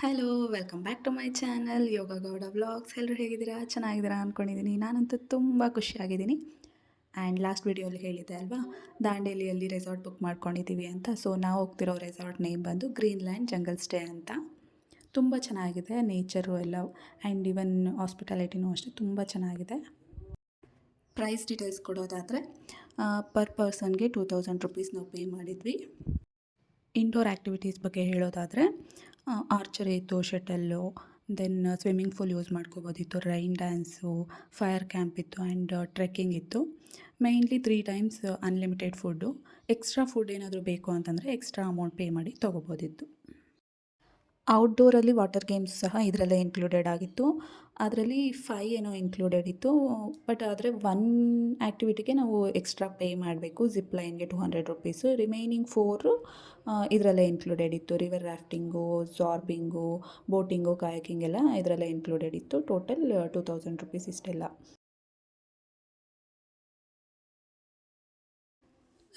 Hello welcome back to my channel Yoga Gowda vlogs. ಎಲ್ಲರೂ ಹೇಗಿದ್ದೀರಾ? ಚೆನ್ನಾಗಿದ್ದೀರಾ ಅಂದ್ಕೊಂಡಿದ್ದೀನಿ. ನಾನಂತೂ ತುಂಬ ಖುಷಿಯಾಗಿದ್ದೀನಿ. ಆ್ಯಂಡ್ ಲಾಸ್ಟ್ ವೀಡಿಯೋಲಿ ಹೇಳಿದ್ದೆ ಅಲ್ವಾ, ದಾಂಡೇಲಿಯಲ್ಲಿ ರೆಸಾರ್ಟ್ ಬುಕ್ ಮಾಡ್ಕೊಂಡಿದ್ದೀವಿ ಅಂತ. ಸೊ ನಾವು ಹೋಗ್ತಿರೋ ರೆಸಾರ್ಟ್ ನೇಮ್ ಬಂದು ಗ್ರೀನ್ಲ್ಯಾಂಡ್ ಜಂಗಲ್ ಸ್ಟೇ ಅಂತ. ತುಂಬ ಚೆನ್ನಾಗಿದೆ ನೇಚರು ಎಲ್ಲ, ಆ್ಯಂಡ್ ಇವನ್ ಹಾಸ್ಪಿಟಾಲಿಟಿನೂ ಅಷ್ಟೇ ತುಂಬ ಚೆನ್ನಾಗಿದೆ. ಪ್ರೈಸ್ ಡೀಟೇಲ್ಸ್ ಕೊಡೋದಾದರೆ ಪರ್ ಪರ್ಸನ್ಗೆ 2000 ರುಪೀಸ್ ನಾವು ಪೇ ಮಾಡಿದ್ವಿ. ಇಂಡೋರ್ ಆ್ಯಕ್ಟಿವಿಟೀಸ್ ಬಗ್ಗೆ ಹೇಳೋದಾದರೆ ಆರ್ಚರಿ ಇತ್ತು, shuttle, then swimming pool use ಮಾಡ್ಕೋಬೋದಿತ್ತು, ರೈನ್ ಡ್ಯಾನ್ಸು, ಫೈರ್ ಕ್ಯಾಂಪ್ ಇತ್ತು, ಆ್ಯಂಡ್ ಟ್ರೆಕ್ಕಿಂಗ್ ಇತ್ತು. Mainly 3 times unlimited food. Extra food ಏನಾದರೂ ಬೇಕು ಅಂತಂದರೆ ಎಕ್ಸ್ಟ್ರಾ ಅಮೌಂಟ್ ಪೇ ಮಾಡಿ ತೊಗೋಬೋದಿತ್ತು. ಔಟ್ಡೋರಲ್ಲಿ ವಾಟರ್ ಗೇಮ್ಸ್ ಸಹ ಇದರಲ್ಲೇ ಇನ್ಕ್ಲೂಡೆಡ್ ಆಗಿತ್ತು. ಅದರಲ್ಲಿ 5 ಏನೋ ಇನ್ಕ್ಲೂಡೆಡ್ ಇತ್ತು. ಬಟ್ ಆದರೆ 1 ಆ್ಯಕ್ಟಿವಿಟಿಗೆ ನಾವು ಎಕ್ಸ್ಟ್ರಾ ಪೇ ಮಾಡಬೇಕು. ಜಿಪ್ ಲೈನ್ಗೆ 200 ರುಪೀಸು. ರಿಮೈನಿಂಗ್ 4 ಇದರಲ್ಲೇ ಇನ್ಕ್ಲೂಡೆಡ್ ಇತ್ತು. ರಿವರ್ ರಾಫ್ಟಿಂಗು, ಜಾರ್ಬಿಂಗು, ಬೋಟಿಂಗು, ಕಾಯಕಿಂಗ್ ಎಲ್ಲ ಇದರಲ್ಲೇ ಇನ್ಕ್ಲೂಡೆಡ್ ಇತ್ತು. ಟೋಟಲ್ 2000 ರುಪೀಸ್ ಇಷ್ಟೆಲ್ಲ.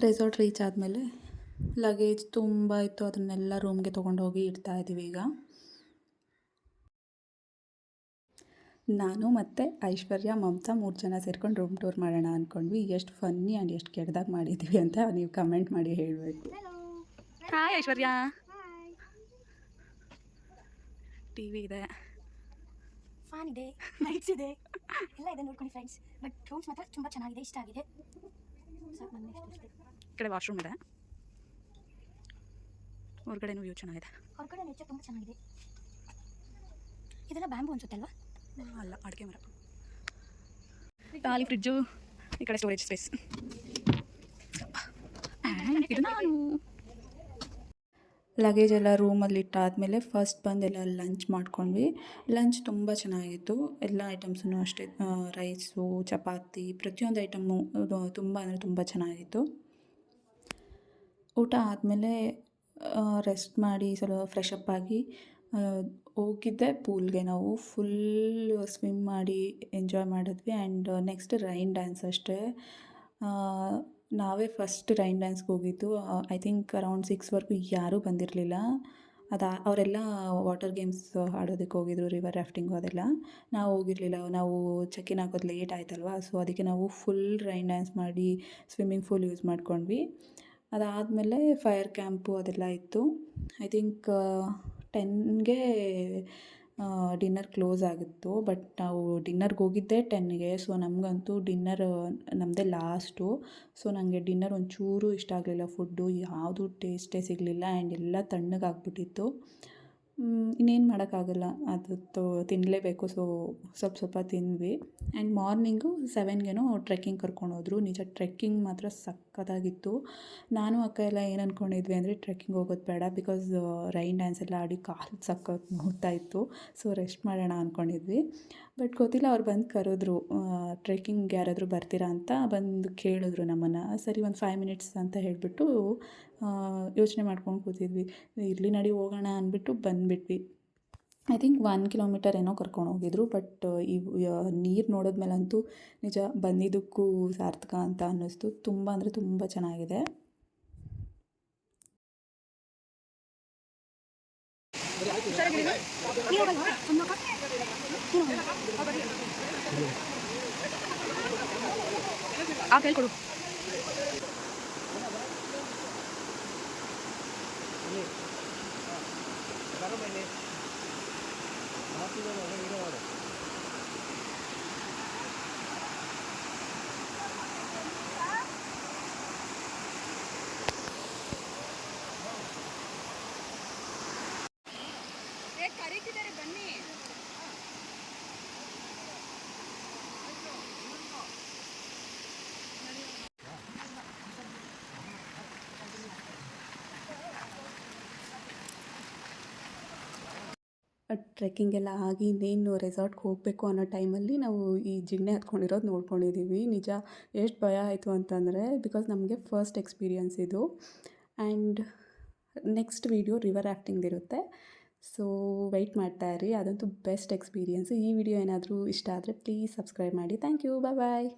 ರೆಸಾರ್ಟ್ ರೀಚ್ ಆದಮೇಲೆ ಲಗೇಜ್ ತುಂಬ ಇತ್ತು, ಅದನ್ನೆಲ್ಲ ರೂಮ್ಗೆ ತೊಗೊಂಡೋಗಿ ಇಡ್ತಾಯಿದ್ದೀವಿ ಈಗ. ನಾನು ಮತ್ತು ಐಶ್ವರ್ಯ, ಮಮತಾ 3 ಜನ ಸೇರ್ಕೊಂಡು ರೂಮ್ ಟೂರ್ ಮಾಡೋಣ ಅಂದ್ಕೊಂಡ್ವಿ. ಎಷ್ಟು ಫನ್ನಿ ಆ್ಯಂಡ್ ಎಷ್ಟು ಕೆಟ್ಟದಾಗಿ ಮಾಡಿದ್ದೀವಿ ಅಂತ ನೀವು ಕಮೆಂಟ್ ಮಾಡಿ ಹೇಳಬೇಕು. ಹಾಯ್ ಐಶ್ವರ್ಯ. ಟಿ ವಿ ಇದೆ, ಫ್ಯಾನ್ ಇದೆ, ಲೈಟ್ಸ್ ಇದೆ, ಎಲ್ಲ ಇದೆ ನೋಡ್ಕೊಂಡು ಫ್ರೆಂಡ್ಸ್. ಬಟ್ ರೂಮ್ಸ್ ಮಾತ್ರ ತುಂಬ ಚೆನ್ನಾಗಿದೆ, ಇಷ್ಟ ಆಗಿದೆ. ಸಾಕು, ನನಗೆ ಇಷ್ಟ ಅಷ್ಟೇ. ಈ ಕಡೆ ವಾಶ್ರೂಮ್ ಇದೆ, ಹೊರಗಡೆನೂ ವ್ಯೂ ಚೆನ್ನಾಗಿದೆ. ಹೊರಗಡೆ ನೇಚರ್ ತುಂಬ ಚೆನ್ನಾಗಿದೆ. ಇದೆಲ್ಲ ಬ್ಯಾಂಬು ಅನ್ಸುತ್ತೆ ಅಲ್ವಾ? ಅಲ್ಲ, ಅಡಿಕೆ ಮರ. ಖಾಲಿ ಫ್ರಿಜ್ಜು, ಈ ಕಡೆ ಸ್ಟೋರೇಜ್ ಸ್ಪೇಸ್. ಇದು ನಾನು ಲಗೇಜ್ ಎಲ್ಲ ರೂಮಲ್ಲಿ ಇಟ್ಟಾದಮೇಲೆ ಫಸ್ಟ್ ಬಂದೆಲ್ಲ ಲಂಚ್ ಮಾಡ್ಕೊಂಡ್ವಿ. ಲಂಚ್ ತುಂಬ ಚೆನ್ನಾಗಿತ್ತು. ಎಲ್ಲ ಐಟಮ್ಸೂ ಅಷ್ಟೇ, ರೈಸು, ಚಪಾತಿ, ಪ್ರತಿಯೊಂದು ಐಟಮ್ಮು ತುಂಬ ಅಂದರೆ ತುಂಬ ಚೆನ್ನಾಗಿತ್ತು. ಊಟ ಆದಮೇಲೆ ರೆಸ್ಟ್ ಮಾಡಿ ಸ್ವಲ್ಪ ಫ್ರೆಶ್ ಅಪ್ ಆಗಿ ಹೋಗಿದ್ದೆ ಪೂಲ್ಗೆ. ನಾವು ಫುಲ್ ಸ್ವಿಮ್ ಮಾಡಿ ಎಂಜಾಯ್ ಮಾಡಿದ್ವಿ. ಆ್ಯಂಡ್ ನೆಕ್ಸ್ಟ್ ರೈನ್ ಡ್ಯಾನ್ಸ್ ಅಷ್ಟೇ. ನಾವೇ ಫಸ್ಟ್ ರೈನ್ ಡ್ಯಾನ್ಸ್ಗೆ ಹೋಗಿದ್ದು. ಐ ಥಿಂಕ್ ಅರೌಂಡ್ 6ವರೆಗೂ ಯಾರೂ ಬಂದಿರಲಿಲ್ಲ. ಅವರೆಲ್ಲ ವಾಟರ್ ಗೇಮ್ಸ್ ಆಡೋದಕ್ಕೆ ಹೋಗಿದ್ರು, ರಿವರ್ ರಾಫ್ಟಿಂಗು ಅದೆಲ್ಲ. ನಾವು ಹೋಗಿರಲಿಲ್ಲ. ನಾವು ಚೆಕ್ ಇನ್ ಆಗೋದು ಲೇಟ್ ಆಯ್ತಲ್ವ, ಸೊ ಅದಕ್ಕೆ ನಾವು ಫುಲ್ ರೈನ್ ಡ್ಯಾನ್ಸ್ ಮಾಡಿ ಸ್ವಿಮ್ಮಿಂಗ್ ಪೂಲ್ ಯೂಸ್ ಮಾಡ್ಕೊಂಡ್ವಿ. ಅದಾದಮೇಲೆ ಫೈರ್ ಕ್ಯಾಂಪು ಅದೆಲ್ಲ ಇತ್ತು. ಐ ಥಿಂಕ್ 10ಗೆ ಡಿನ್ನರ್ ಕ್ಲೋಸ್ ಆಗಿತ್ತು. ಬಟ್ ನಾವು ಡಿನ್ನರ್ಗೆ ಹೋಗಿದ್ದೆ 10ಗೆ. ಸೊ ನಮಗಂತೂ ಡಿನ್ನರ್ ನಮ್ಮದೇ ಲಾಸ್ಟು. ಸೊ ನನಗೆ ಡಿನ್ನರ್ ಒಂಚೂರು ಇಷ್ಟ ಆಗಲಿಲ್ಲ. ಫುಡ್ಡು ಯಾವುದೂ ಟೇಸ್ಟೇ ಸಿಗಲಿಲ್ಲ, ಆ್ಯಂಡ್ ಎಲ್ಲ ತಣ್ಣಗಾಗ್ಬಿಟ್ಟಿತ್ತು. ಇನ್ನೇನು ಮಾಡೋಕ್ಕಾಗಲ್ಲ, ಅದು ತಿನ್ನಲೇಬೇಕು. ಸೊ ಸ್ವಲ್ಪ ತಿಂದ್ವಿ. ಆ್ಯಂಡ್ ಮಾರ್ನಿಂಗು 7ಗೇನೋ ಟ್ರೆಕ್ಕಿಂಗ್ ಕರ್ಕೊಂಡೋದ್ರು. ನಿಜ ಟ್ರೆಕ್ಕಿಂಗ್ ಮಾತ್ರ ಸಕ್ಕತ್ತಾಗಿತ್ತು. ನಾನು ಅಕ್ಕ ಎಲ್ಲ ಏನು ಅಂದ್ಕೊಂಡಿದ್ವಿ ಅಂದರೆ ಟ್ರೆಕ್ಕಿಂಗ್ ಹೋಗೋದು ಬೇಡ, ಬಿಕಾಸ್ ರೈನ್ ಡ್ಯಾನ್ಸ್ ಎಲ್ಲ ಆಡಿ ಕಾಲು ಸಕ್ಕತ್ತು ನೋವ್ತಾಯಿತ್ತು. ಸೊ ರೆಸ್ಟ್ ಮಾಡೋಣ ಅಂದ್ಕೊಂಡಿದ್ವಿ. ಬಟ್ ಗೊತ್ತಿಲ್ಲ, ಅವ್ರು ಬಂದು ಕರೆದ್ರು, ಟ್ರೆಕ್ಕಿಂಗ್ ಯಾರಾದರೂ ಬರ್ತೀರಾ ಅಂತ ಬಂದು ಕೇಳಿದ್ರು ನಮ್ಮನ್ನು. ಸರಿ, ಒಂದು 5 ಮಿನಿಟ್ಸ್ ಅಂತ ಹೇಳಿಬಿಟ್ಟು ಯೋಚನೆ ಮಾಡ್ಕೊಂಡು ಕೂತಿದ್ವಿ. ಇರಲಿ ನಡಿ ಹೋಗೋಣ ಅಂದ್ಬಿಟ್ಟು ಬಂದುಬಿಟ್ವಿ. ಐ ಥಿಂಕ್ 1 ಕಿಲೋಮೀಟರ್ ಏನೋ ಕರ್ಕೊಂಡು ಹೋಗಿದ್ರು. ಬಟ್ ಈ ನೀರು ನೋಡಿದ್ಮೇಲಂತೂ ನಿಜ ಬಂದಿದ್ದಕ್ಕೂ ಸಾರ್ಥಕ ಅಂತ ಅನ್ನಿಸ್ತು. ತುಂಬ ಅಂದರೆ ತುಂಬ ಚೆನ್ನಾಗಿದೆ. ಹೇಳ್ಕೊಡು. ಕರೀತಿದ್ದಾರೆ, ಬನ್ನಿ. ಟ್ರೆಕ್ಕಿಂಗ್ ಎಲ್ಲ ಆಗಿ ಇನ್ನೇನು ರೆಸಾರ್ಟ್ಗೆ ಹೋಗಬೇಕು ಅನ್ನೋ ಟೈಮಲ್ಲಿ ನಾವು ಈ ಜಿಗ್ಣೆ ಹತ್ಕೊಂಡಿರೋದು ನೋಡ್ಕೊಂಡಿದ್ದೀವಿ. ನಿಜ ಎಷ್ಟು ಭಯ ಆಯಿತು ಅಂತಂದರೆ, ಬಿಕಾಸ್ ನಮಗೆ ಫಸ್ಟ್ ಎಕ್ಸ್ಪೀರಿಯನ್ಸ್ ಇದು. ಆ್ಯಂಡ್ ನೆಕ್ಸ್ಟ್ ವೀಡಿಯೋ ರಿವರ್ ರಾಫ್ಟಿಂಗ್ದಿರುತ್ತೆ. ಸೊ ವೆಯ್ಟ್ ಮಾಡ್ತಾಯಿರಿ, ಅದಂತೂ ಬೆಸ್ಟ್ ಎಕ್ಸ್ಪೀರಿಯನ್ಸು. ಈ ವಿಡಿಯೋ ಏನಾದರೂ ಇಷ್ಟ ಆದರೆ ಪ್ಲೀಸ್ ಸಬ್ಸ್ಕ್ರೈಬ್ ಮಾಡಿ. Thank you, bye.